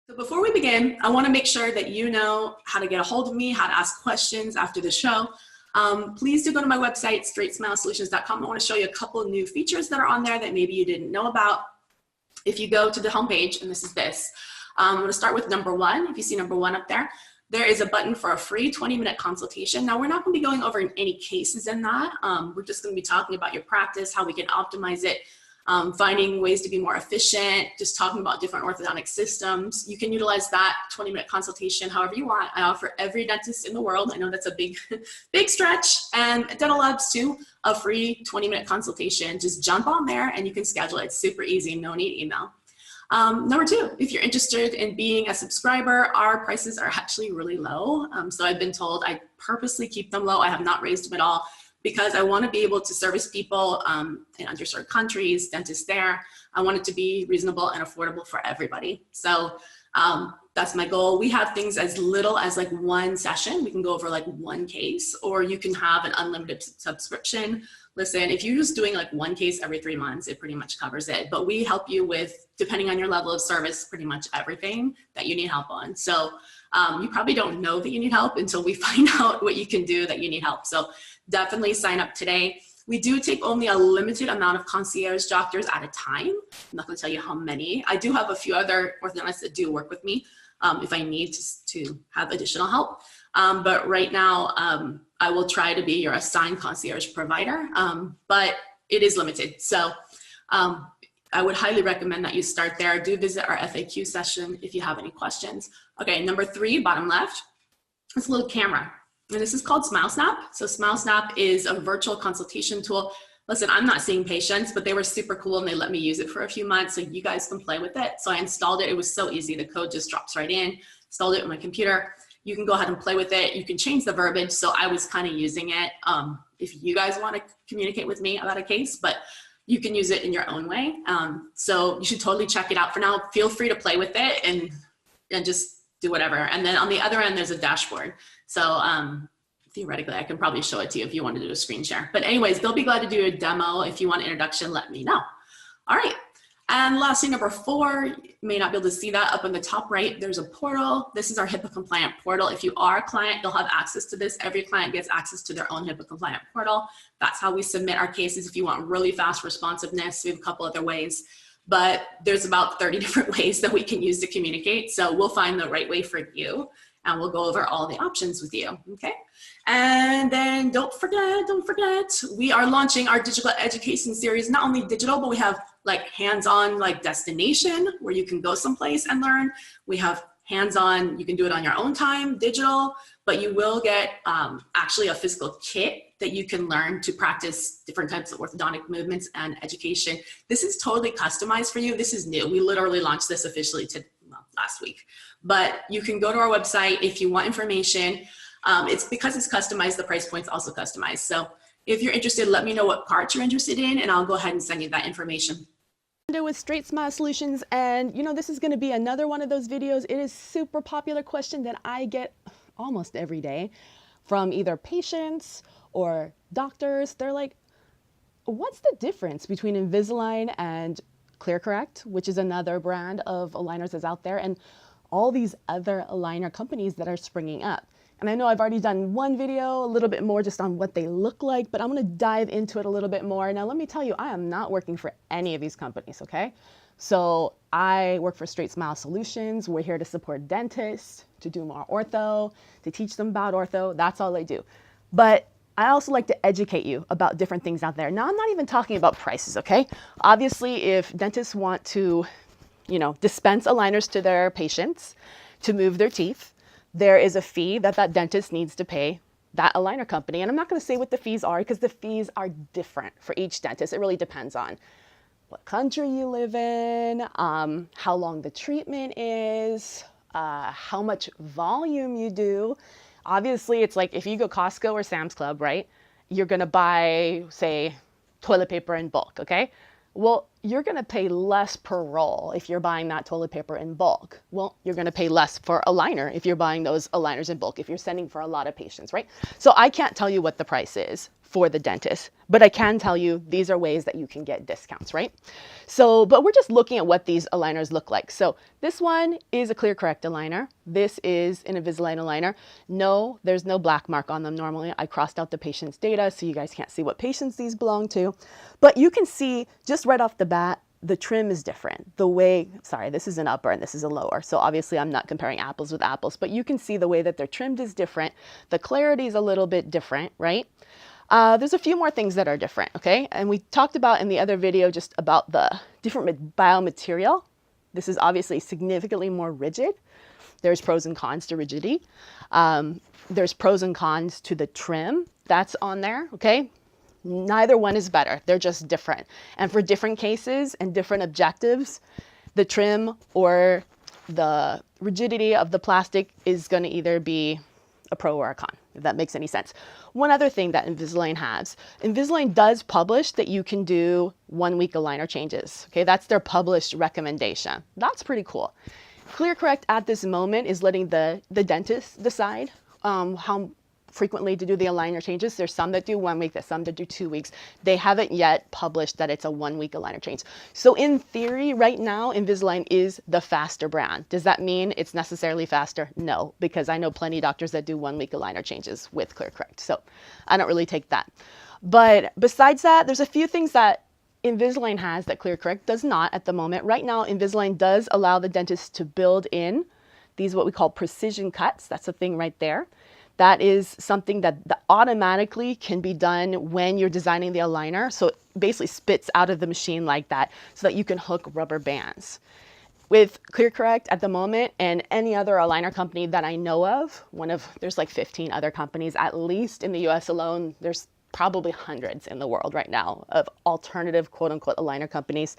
So before we begin, I want to make sure that you know how to get a hold of me, how to ask questions after the show. Please do go to my website, StraightSmileSolutions.com. I want to show you a couple of new features that are on there that maybe you didn't know about. If you go to the homepage, and this is this, I'm going to start with number one. If you see number one up there, there is a button for a free 20-minute consultation. Now, we're not going to be going over any cases in that. We're just going to be talking about your practice, how we can optimize it, finding ways to be more efficient, just talking about different orthodontic systems. You can utilize that 20-minute consultation however you want. I offer every dentist in the world. I know that's a big, big stretch. And Dental Labs too, a free 20-minute consultation. Just jump on there and you can schedule it. It's super easy, no need email. Number two, if you're interested in being a subscriber, our prices are actually really low. So I've been told I purposely keep them low. I have not raised them at all, because I want to be able to service people in underserved countries, dentists there. I want it to be reasonable and affordable for everybody. So that's my goal. We have things as little as like one session. We can go over like one case, or you can have an unlimited subscription. Listen, if you're just doing like one case every 3 months, it pretty much covers it. But we help you with, depending on your level of service, pretty much everything that you need help on. So you probably don't know that you need help until we find out what you can do that you need help. So definitely sign up today. We do take only a limited amount of concierge doctors at a time. I'm not going to tell you how many. I do have a few other orthodontists that do work with me if I need to have additional help. But right now, I will try to be your assigned concierge provider, but it is limited. So I would highly recommend that you start there. Do visit our FAQ session if you have any questions. Okay, number three, bottom left, this little camera. And this is called SmileSnap. So SmileSnap is a virtual consultation tool. Listen, I'm not seeing patients, but they were super cool and they let me use it for a few months so you guys can play with it. So I installed it. It was so easy. The code just drops right in. Installed it on my computer. You can go ahead and play with it. You can change the verbiage. So I was kind of using it if you guys want to communicate with me about a case, but you can use it in your own way. So you should totally check it out. For now, feel free to play with it and just do whatever. And then on the other end, there's a dashboard. So theoretically, I can probably show it to you if you want to do a screen share. But anyways, they'll be glad to do a demo. If you want an introduction, let me know. All right. And lastly, number four, you may not be able to see that up in the top right, there's a portal. This is our HIPAA compliant portal. If you are a client, you'll have access to this. Every client gets access to their own HIPAA compliant portal. That's how we submit our cases. If you want really fast responsiveness, we have a couple other ways, but there's about 30 different ways that we can use to communicate. So we'll find the right way for you and we'll go over all the options with you, okay? And then don't forget, we are launching our digital education series, not only digital, but we have like hands-on like destination where you can go someplace and learn. We have hands-on, you can do it on your own time, digital, but you will get actually a physical kit that you can learn to practice different types of orthodontic movements and education. This is totally customized for you. This is new. We literally launched this officially last week, but you can go to our website if you want information. It's because it's customized, the price point's also customized. So if you're interested, let me know what part you're interested in and I'll go ahead and send you that information. With StraightSmile Solutions, and you know, this is going to be another one of those videos. It is super popular question that I get almost every day from either patients or doctors. They're like, what's the difference between Invisalign and ClearCorrect, which is another brand of aligners that's out there, and all these other aligner companies that are springing up? And I know I've already done one video, a little bit more just on what they look like, but I'm going to dive into it a little bit more. Now, let me tell you, I am not working for any of these companies, okay? So I work for StraightSmile Solutions. We're here to support dentists, to do more ortho, to teach them about ortho. That's all I do. But I also like to educate you about different things out there. Now, I'm not even talking about prices, okay? Obviously, if dentists want to, you know, dispense aligners to their patients to move their teeth, there is a fee that that dentist needs to pay that aligner company. And I'm not going to say what the fees are because the fees are different for each dentist. It really depends on what country you live in, how long the treatment is, how much volume you do. Obviously, it's like if you go Costco or Sam's Club, right? You're going to buy, say, toilet paper in bulk, okay? Well, you're going to pay less per roll if you're buying that toilet paper in bulk. Well, you're going to pay less for a liner if you're buying those aligners in bulk, if you're sending for a lot of patients, right? So I can't tell you what the price is for the dentist. But I can tell you these are ways that you can get discounts, right? So, but we're just looking at what these aligners look like. So this one is a ClearCorrect aligner. This is an Invisalign aligner. No, there's no black mark on them normally. I crossed out the patient's data so you guys can't see what patients these belong to. But you can see just right off the bat, the trim is different. The way, sorry, this is an upper and this is a lower. So obviously I'm not comparing apples with apples, but you can see the way that they're trimmed is different. The clarity is a little bit different, right? There's a few more things that are different, okay? And we talked about in the other video just about the different biomaterial. This is obviously significantly more rigid. There's pros and cons to rigidity. There's pros and cons to the trim that's on there, okay? Neither one is better. They're just different. And for different cases and different objectives, the trim or the rigidity of the plastic is going to either be a pro or a con, if that makes any sense. One other thing that Invisalign has, Invisalign does publish that you can do 1 week aligner changes. Okay, that's their published recommendation. That's pretty cool. ClearCorrect at this moment is letting the dentist decide how frequently to do the aligner changes. There's some that do 1 week, there's some that do 2 weeks. They haven't yet published that it's a 1 week aligner change. So in theory, right now, Invisalign is the faster brand. Does that mean it's necessarily faster? No, because I know plenty of doctors that do 1 week aligner changes with ClearCorrect. So I don't really take that. But besides that, there's a few things that Invisalign has that ClearCorrect does not at the moment. Right now, Invisalign does allow the dentist to build in these what we call precision cuts. That's a thing right there. That is something that automatically can be done when you're designing the aligner. So it basically spits out of the machine like that so that you can hook rubber bands. With ClearCorrect at the moment and any other aligner company that I know of, there's like 15 other companies, at least in the US alone, there's probably hundreds in the world right now of alternative quote unquote aligner companies.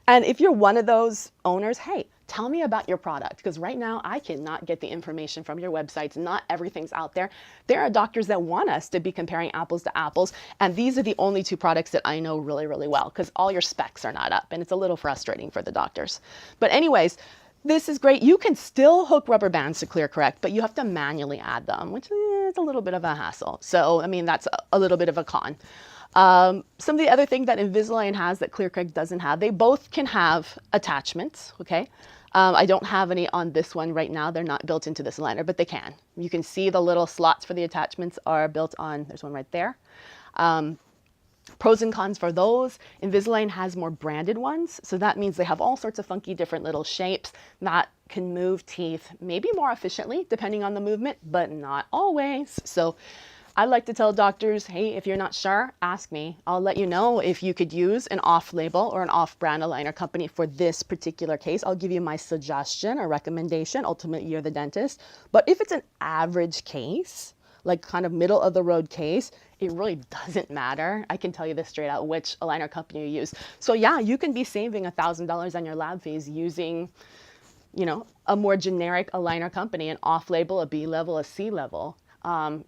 And if you're one of those owners, hey, tell me about your product, because right now I cannot get the information from your websites. Not everything's out there. There are doctors that want us to be comparing apples to apples, and these are the only two products that I know really, really well, because all your specs are not up, and it's a little frustrating for the doctors. But anyways, this is great. You can still hook rubber bands to ClearCorrect, but you have to manually add them, which is a little bit of a hassle. So, I mean, that's a little bit of a con. Some of the other things that Invisalign has that ClearCorrect doesn't have, they both can have attachments, okay? I don't have any on this one right now. They're not built into this aligner, but they can. You can see the little slots for the attachments are built on, there's one right there. Pros and cons for those, Invisalign has more branded ones. So that means they have all sorts of funky different little shapes that can move teeth maybe more efficiently depending on the movement, but not always. So I like to tell doctors, hey, if you're not sure, ask me. I'll let you know if you could use an off-label or an off-brand aligner company for this particular case. I'll give you my suggestion or recommendation. Ultimately, you're the dentist. But if it's an average case, like kind of middle of the road case, it really doesn't matter. I can tell you this straight out, which aligner company you use. So yeah, you can be saving $1,000 on your lab fees using, you know, a more generic aligner company, an off-label, a B-level, a C-level.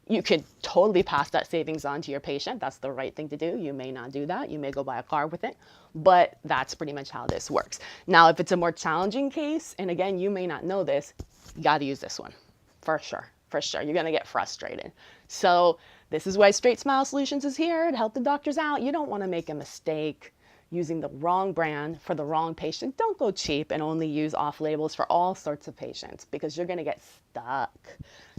You could totally pass that savings on to your patient. That's the right thing to do. You may not do that. You may go buy a car with it, but that's pretty much how this works. Now, if it's a more challenging case, and again, you may not know this, you got to use this one for sure. For sure, you're going to get frustrated. So this is why StraightSmile Solutions is here to help the doctors out. You don't want to make a mistake using the wrong brand for the wrong patient. Don't go cheap and only use off labels for all sorts of patients because you're going to get stuck.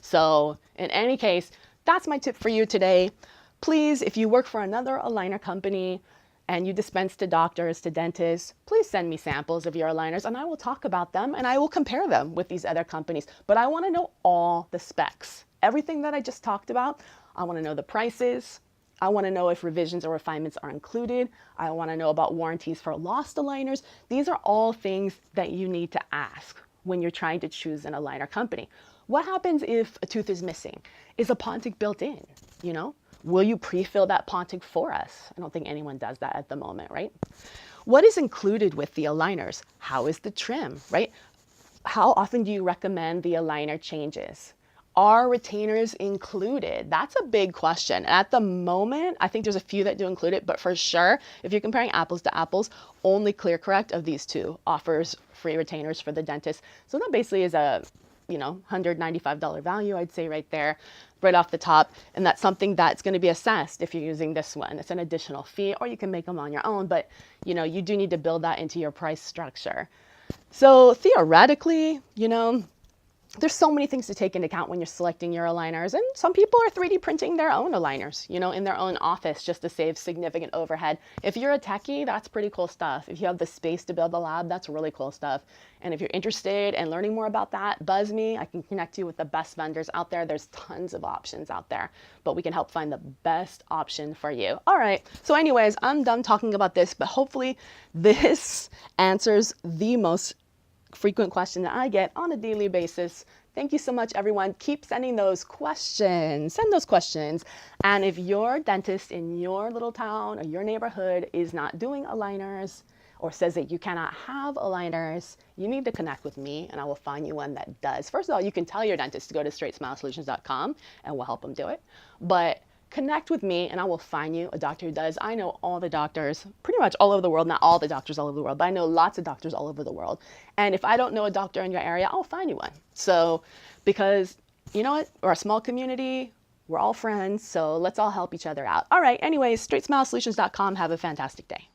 So in any case, that's my tip for you today. Please, if you work for another aligner company and you dispense to doctors, to dentists, please send me samples of your aligners and I will talk about them and I will compare them with these other companies. But I want to know all the specs. Everything that I just talked about, I want to know the prices. I want to know if revisions or refinements are included. I want to know about warranties for lost aligners. These are all things that you need to ask when you're trying to choose an aligner company. What happens if a tooth is missing? Is a Pontic built in, you know? Will you pre-fill that Pontic for us? I don't think anyone does that at the moment, right? What is included with the aligners? How is the trim, right? How often do you recommend the aligner changes? Are retainers included? That's a big question. At the moment, I think there's a few that do include it, but for sure, if you're comparing apples to apples, only ClearCorrect of these two offers free retainers for the dentist. So that basically is a $195 value, I'd say right there. right off the top. And that's something that's going to be assessed if you're using this one. It's an additional fee, or you can make them on your own, but you know, you do need to build that into your price structure. So theoretically, you know, there's so many things to take into account when you're selecting your aligners, and some people are 3D printing their own aligners, you know, in their own office just to save significant overhead. If you're a techie, that's pretty cool stuff. If you have the space to build a lab, that's really cool stuff. And if you're interested in learning more about that, buzz me. I can connect you with the best vendors out there. There's tons of options out there, but we can help find the best option for you. All right. So anyways, I'm done talking about this, but hopefully this answers the most frequent question that I get on a daily basis. Thank you so much, everyone. Keep sending those questions. Send those questions. And if your dentist in your little town or your neighborhood is not doing aligners or says that you cannot have aligners, you need to connect with me and I will find you one that does. First of all, you can tell your dentist to go to StraightSmileSolutions.com and we'll help them do it. But connect with me and I will find you a doctor who does. I know all the doctors pretty much all over the world, not all the doctors all over the world, but I know lots of doctors all over the world. And if I don't know a doctor in your area, I'll find you one. So, because you know what, we're a small community, we're all friends, so let's all help each other out. All right, anyways, StraightSmileSolutions.com. Have a fantastic day.